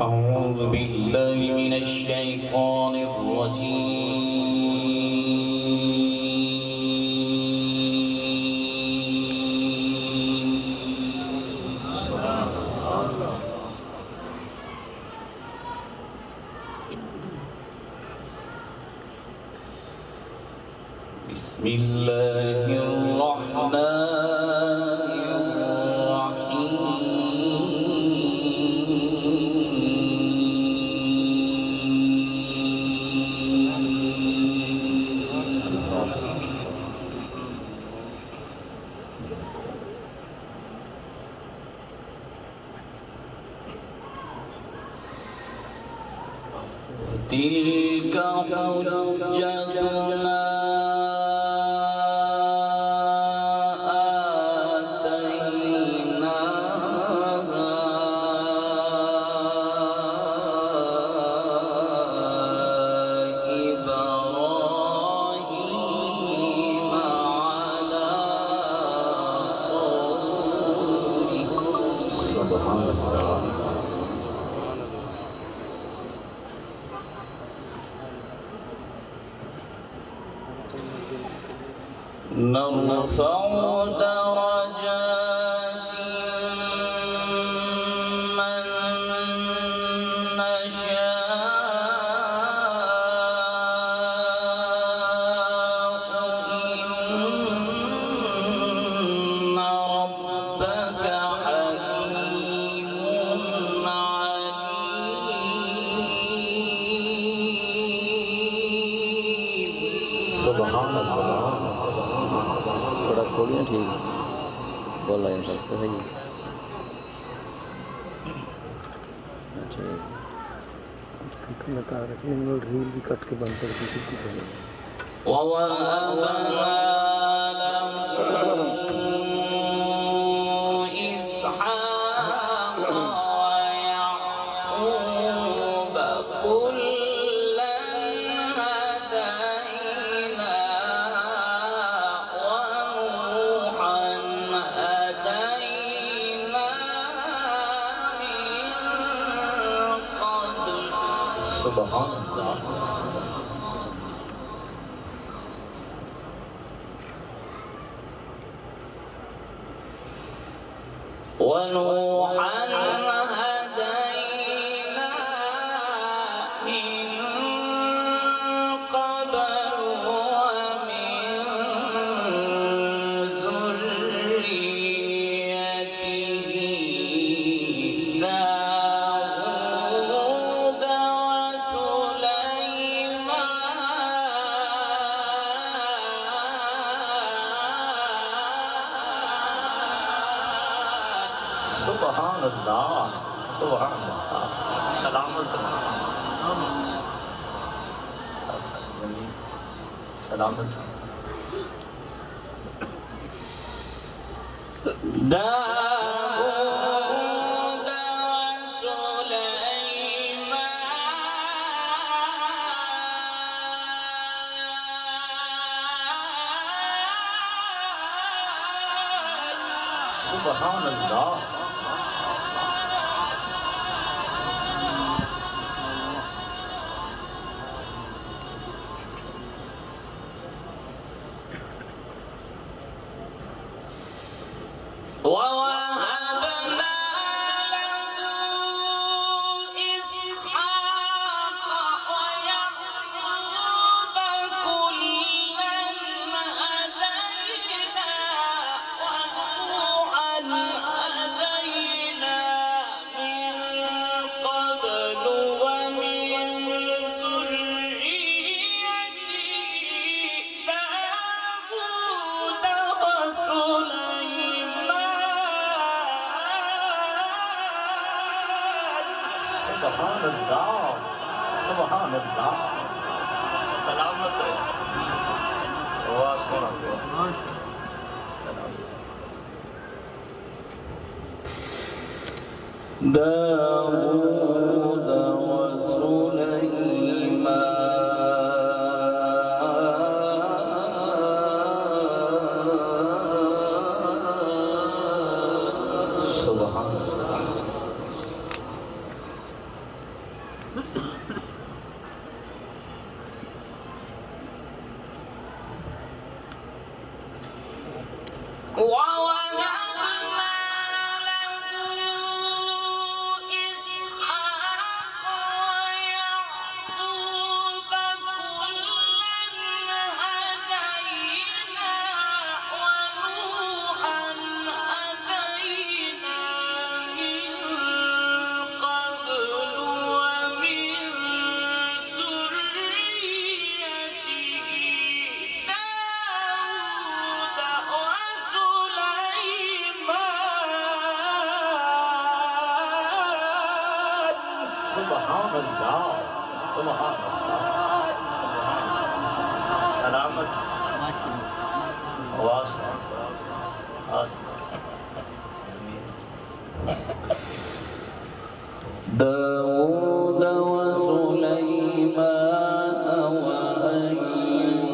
أعوذ بالله من الشيطان الرجيم بسم الله الرحمن تلك حجتنا آتيناها إبراهيم على قومه. سبحان الله. نرفع درجات من نشاء إن ربك حكيم عليم. سبحان الله. थोड़ा खोलिए ठीक बोल रहे हैं सबको सही अच्छा इसकी बता रहे हैं रील भी कट के बन सकती है किसी को سبحان الله. ونوحا هدينا من قبل ومن ذريته داود سبحان الله. سبحان الله. سلامت سلامت داود وسليمان. سبحان الله. ووهبنا له إسحاق ويعقوب كلا هدينا ونوحا هدينا من قبل ومن ذريته داود وسليمان. سبحان الله. سبحان الله. سلامت ہے واسنا داود وسليمان. سبحان الله. داود وسليمان وأيوب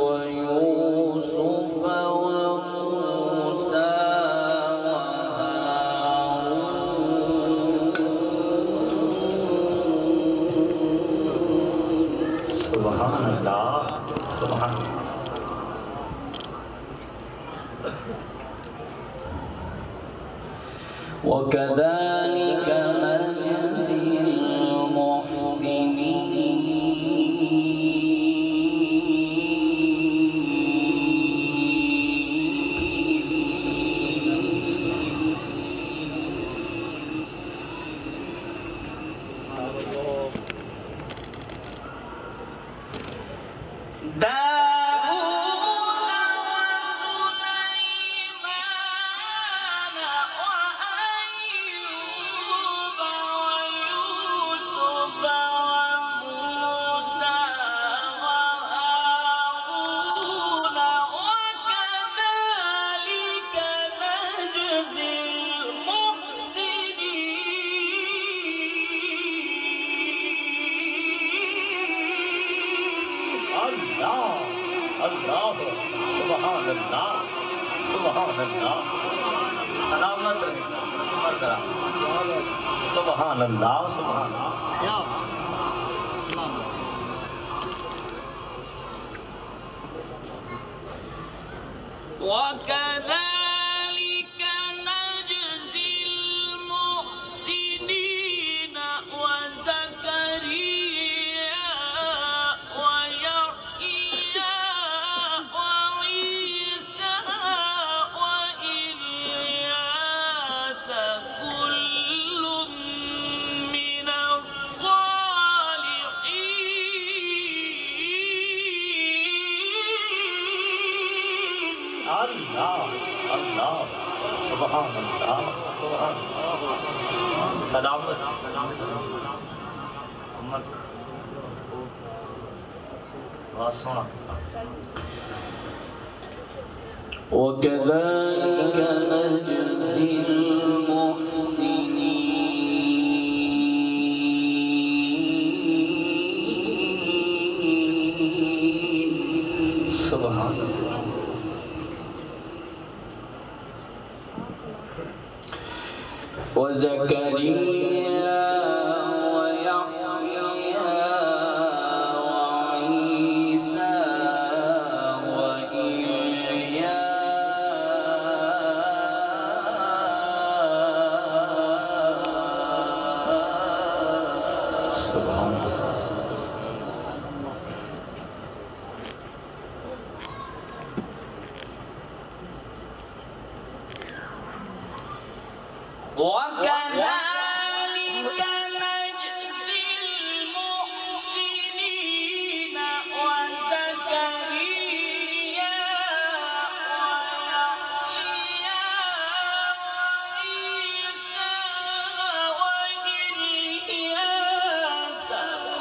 ويوسف وموسى وهارون. سبحان الله سبحان الله. وكذلك نجزي المحسنين. सलामत रहे सुभान अल्लाह सुभान अल्लाह। وكذلك نجزي المحسنين وزكريا ويحيى وعيسى وإلياس كل من الصالحين. الله الله سبحان الله سبحان الله. सलामत وكذلك نجزي المحسنين. سبحان الله. وزكريا ويحيى وعيسى وإلياس. سبحان الله. وكذلك نجزي المحسنين وزكريا ويحيى وعيسى وإلياس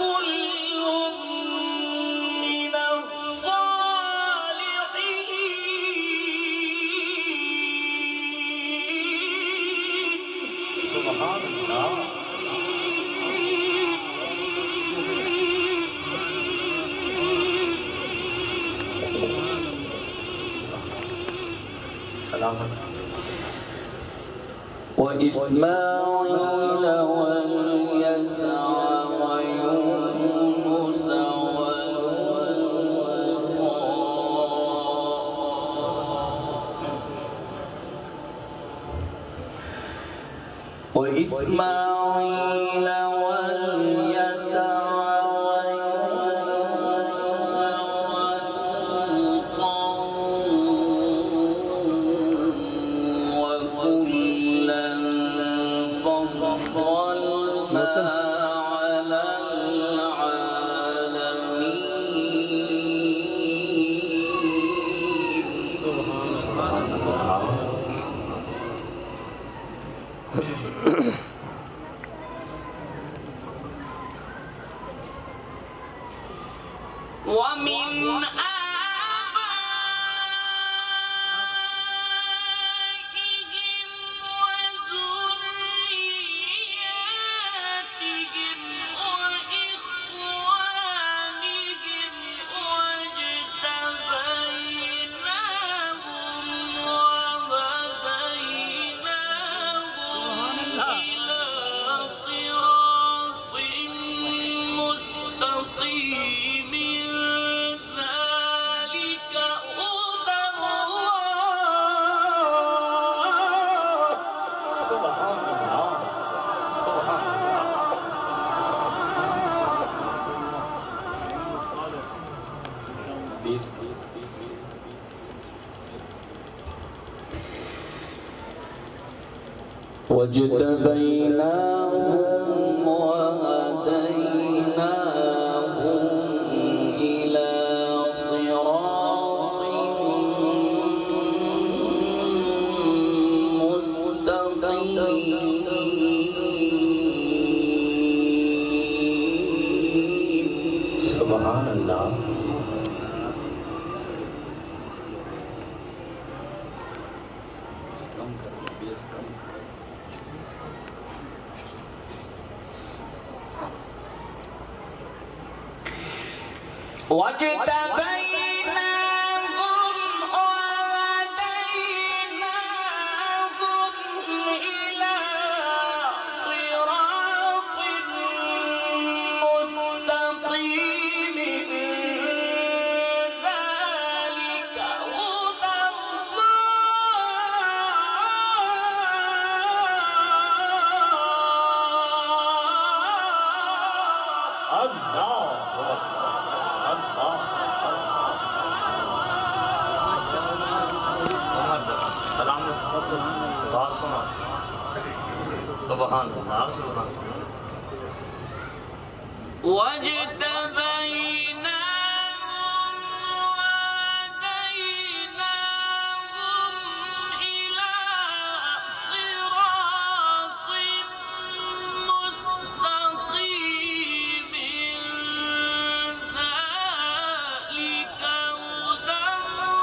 كل من الصالحين. سبحان الله. سلامت. وإسماعيل واليسع إسماعيل واليسع ويوطا وكلا فضلنا على العالمين. سبحان الله. ومن آبائهم وذرياتهم وإخوانهم واجتبيناهم وهديناهم إلى صراط مستقيم. ذلك هدى الله. سبحان الله. سبحان الله. بيس بيس بيس. واجتبيناهم وهديناهم إلى صراط مستقيم. سبحان الله. واجتبيناهم وهديناهم إلى صراط مستقيم. ذلك هدى الله. سبحان الله. سبحان الله. واجتبيناهم وهديناهم إلى صراط مستقيم. ذلك هدى الله.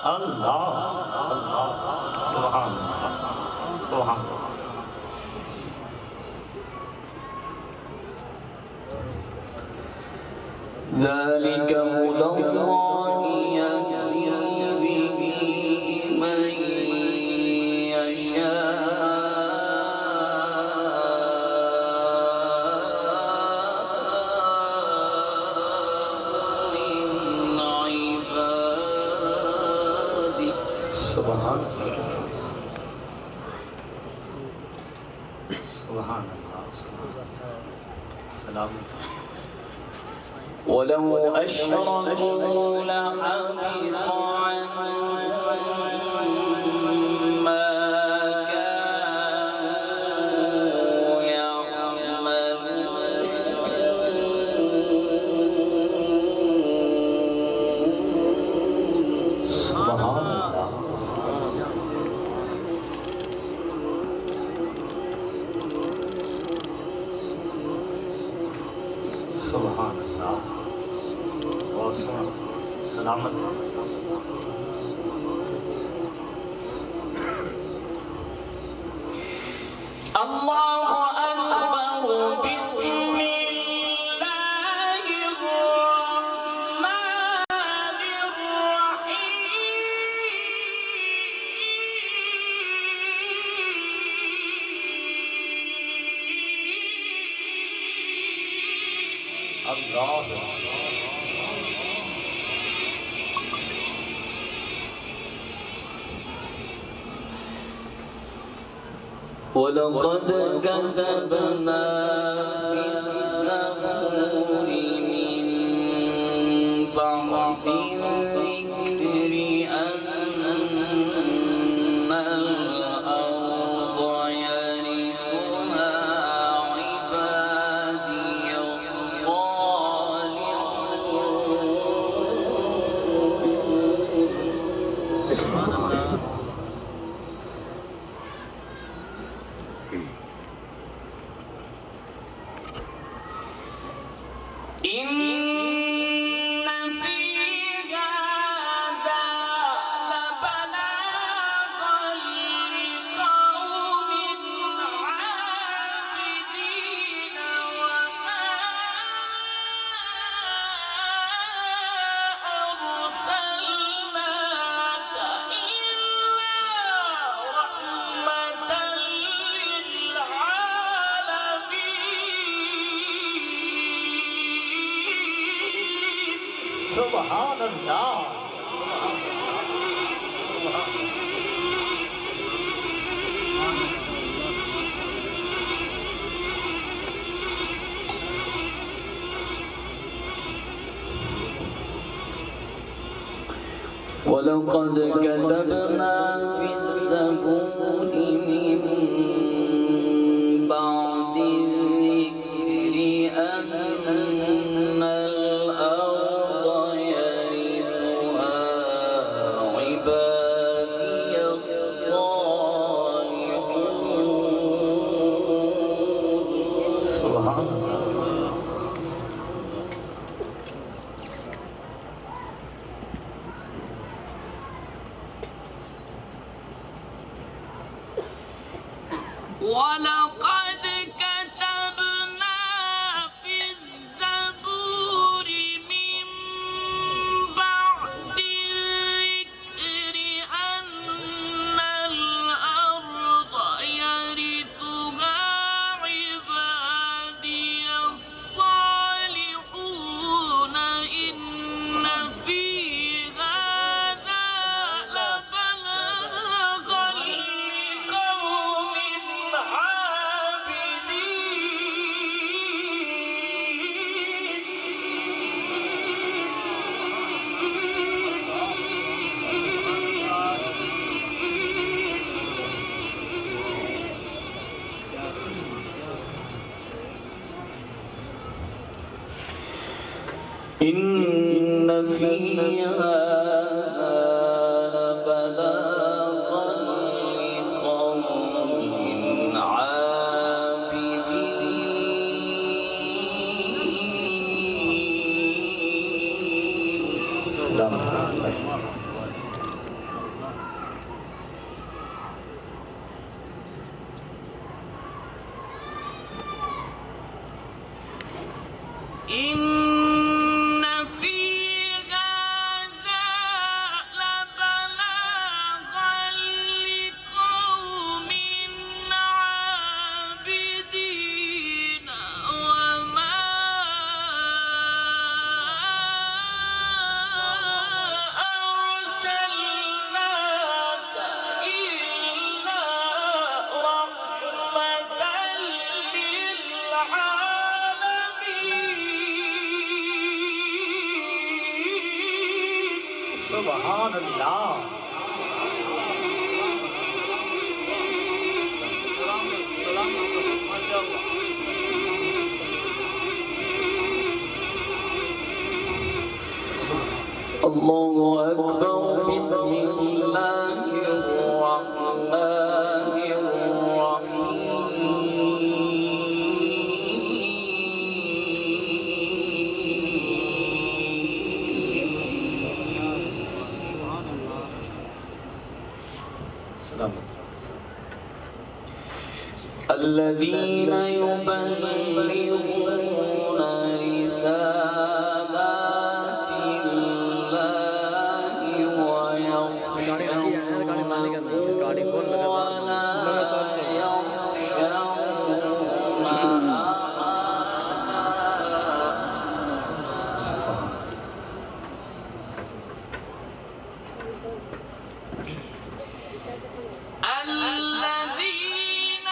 الله. سبحان الله. سبحان الله. ذلك هدى الله يهدي به من يشاء من عباده. سبحان الله. سبحان الله. سلام. ولو أشركوا لحبط عنهم ما كانوا يعملون. سبحان الله. سبحان الله. سلامت. الله أكبر. بسم الله الرحمن الرحيم. الله. ولقد كتبنا في الزبور من بعد الذكر أن الأرض يرثها عبادي الصالحون. إن في هذا لبلاغا لقوم عابدين وما أرسلناك إلا رحمة للعالمين. سبحان الله. ولقد كتبنا في الزبور من بعد الذكر أن الأرض يرثها عبادي الصالحون. سبحان الله. ولقد كتبنا في الزبور من بعد الذكر أن الأرض يرثها عبادي الصالحون. إن في هذا لبلاغا لقوم إن في هذا لبلاغا لقوم عابدين. إن في هذا لبلاغا لقوم عابدين وما أرسلناك إلا رحمة للعالمين. سبحان الله. ما شاء الله. الله أكبر. بسم الله الرحمن الرحيم. الذين يبلغون رسالات الله ويخشونه ولا يخشون الذين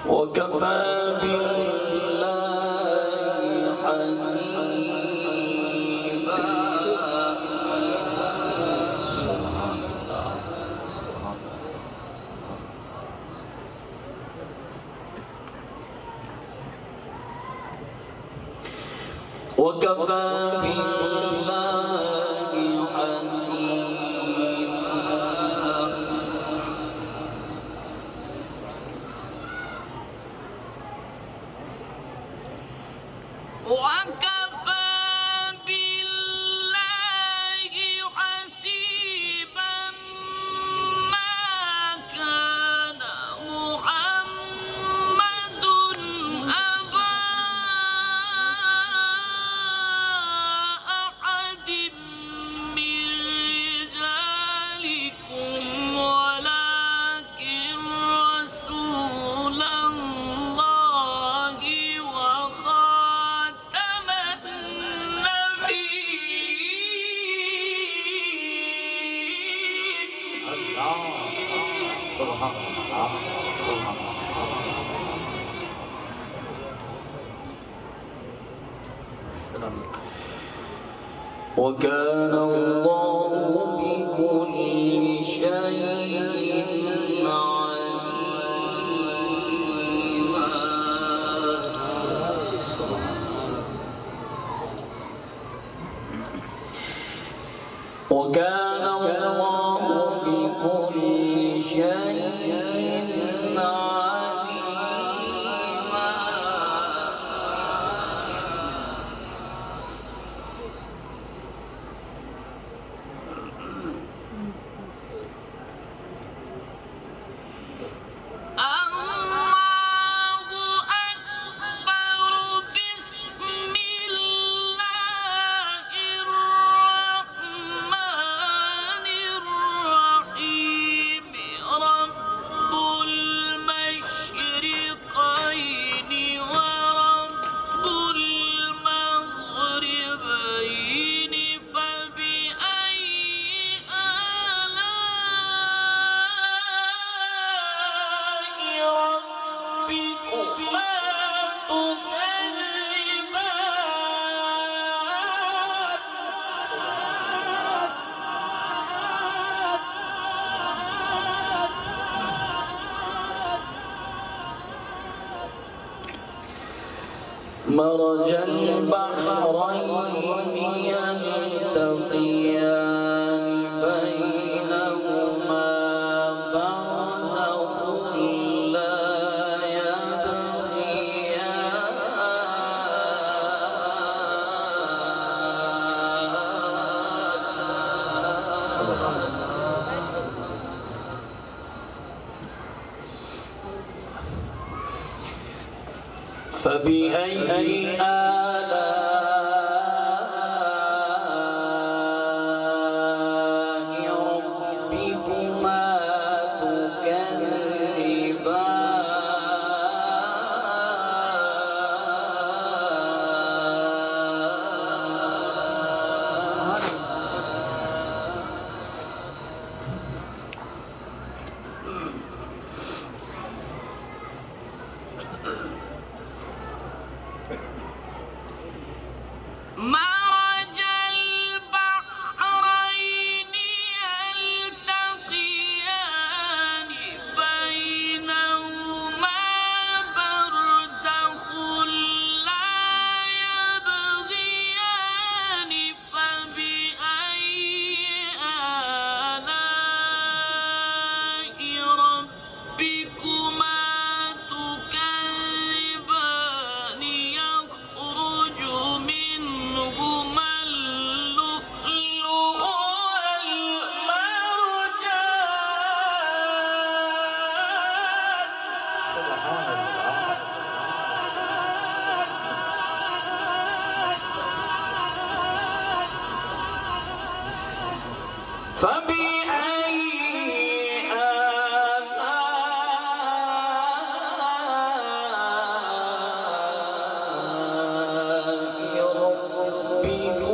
وكفى بالله حسيبا. وكفى بالله حسيبا. وكفى بالله حسيبا. ما كان محمد أبا أحد من رجالكم ولكن رسول الله وخاتم وكان الله بكل شيء عليما. وكان الله بكل شيء مرج البحرين يلتقيان بينهما برزخ لا يبغيان. فبأي آلاء ربكما تكذبان. مرج البحرين يلتقيان بينهما برزخ لا يبغيان. فبأي آلاء ربكما تكذبان. يخرج منهما اللؤلؤ والمرجان. فبأي آلاء ربكما